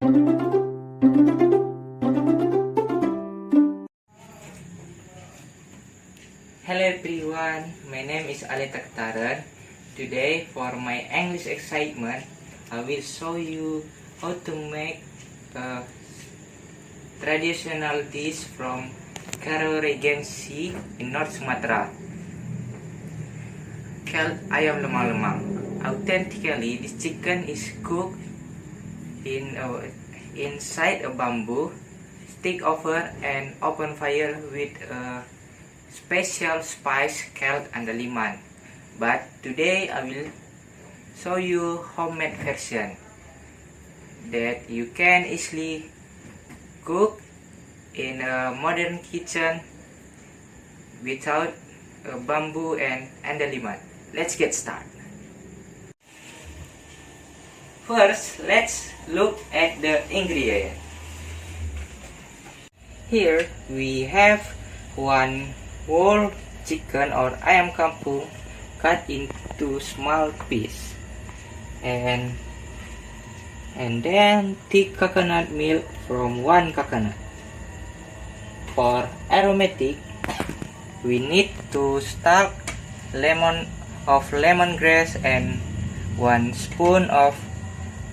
Hello everyone, my name is Ali Taktaren. Today for my English excitement, I will show you how to make a traditional dish from Karo Regency in North Sumatra called ayam lemang-lemang. Authentically, this chicken is cooked inside a bamboo stick over an open fire with a special spice called andaliman. But today I will show you homemade version that you can easily cook in a modern kitchen without bamboo and andaliman. Let's get started. First, let's look at the ingredients. Here we have one whole chicken or ayam kampung cut into small pieces, and then thick coconut milk from one coconut. For aromatic, we need 2 stalks of lemongrass and 1 spoon of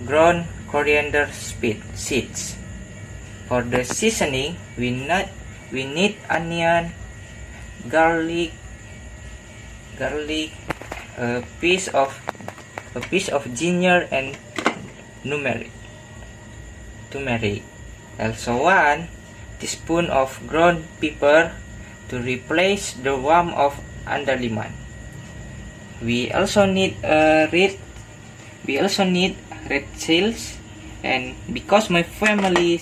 ground coriander seeds. For the seasoning, we need onion, garlic, a piece of ginger, and turmeric. Also 1 teaspoon of ground pepper to replace the warmth of andaliman. We also need red chilies, and because my family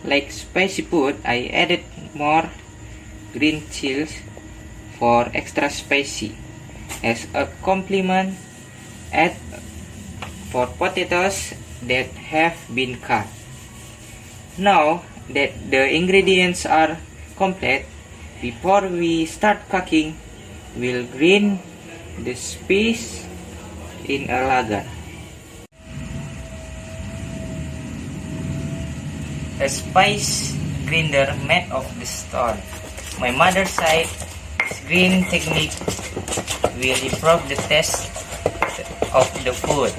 likes spicy food, I added more green chilies for extra spicy. As a complement, add for potatoes that have been cut. Now that the ingredients are complete, before we start cooking, we'll grind the spice in a lager. A spice grinder made of the stone. My mother's side, this green technique will improve the taste of the food.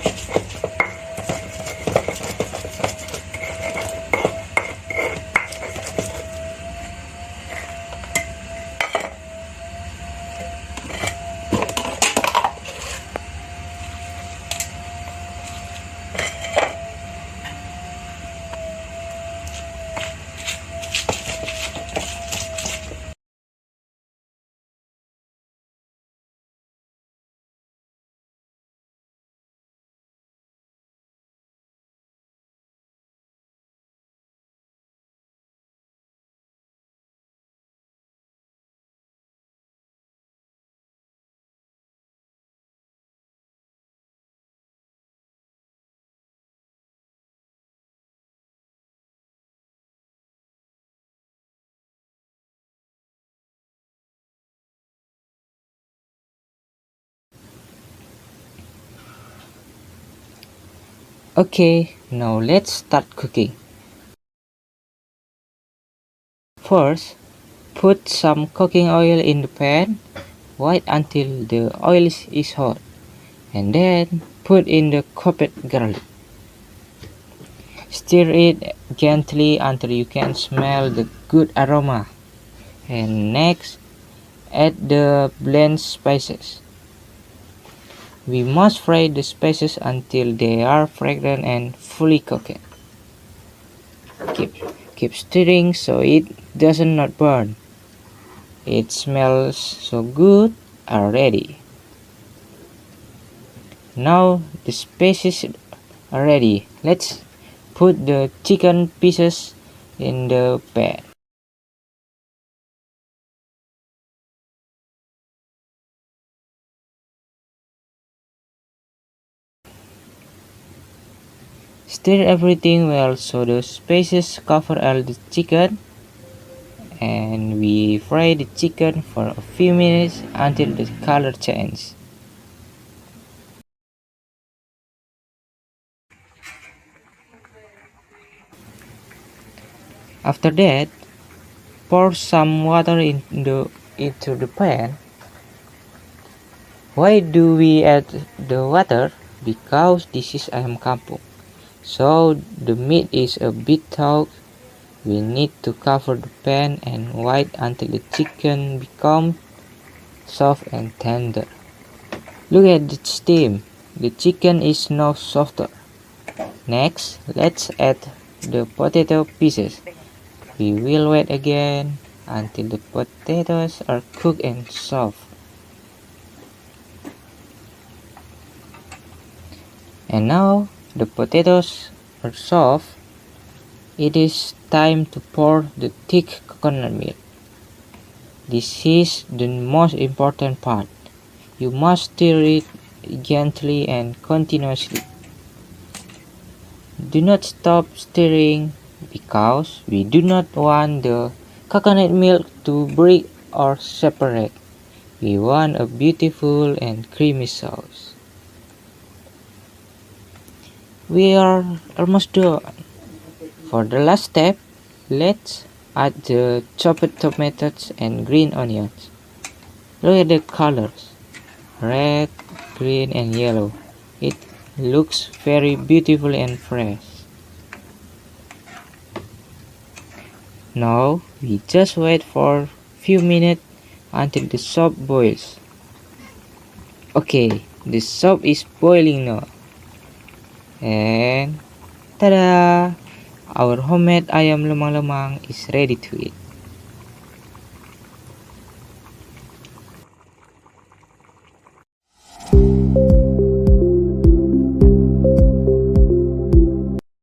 Okay, now let's start cooking. First, put some cooking oil in the pan. Wait until the oil is hot, and then put in the chopped garlic. Stir it gently until you can smell the good aroma. And next, add the blend spices. We must fry the spices until they are fragrant and fully cooked. Keep stirring so it does not burn. It smells so good already. Now the spices are ready. Let's put the chicken pieces in the pan. Stir everything well so the spices cover all the chicken, and we fry the chicken for a few minutes until the color changes. After that, pour some water into the pan. Why do we add the water? Because this is ayam kampung. So the meat is a bit taut. We need to cover the pan and wait until the chicken becomes soft and tender. Look at the steam. The chicken is now softer. Next, let's add the potato pieces. We will wait again until the potatoes are cooked and soft. And now the potatoes are soft. It is time to pour the thick coconut milk. This is the most important part. You must stir it gently and continuously. Do not stop stirring because we do not want the coconut milk to break or separate. We want a beautiful and creamy sauce. We are almost done. For the last step, let's add the chopped tomatoes and green onions. Look at the colors, red, green and yellow. It looks very beautiful and fresh. Now we just wait for a few minutes until the soup boils. Okay, the soup is boiling now. And tada! Our homemade ayam lemang-lemang is ready to eat.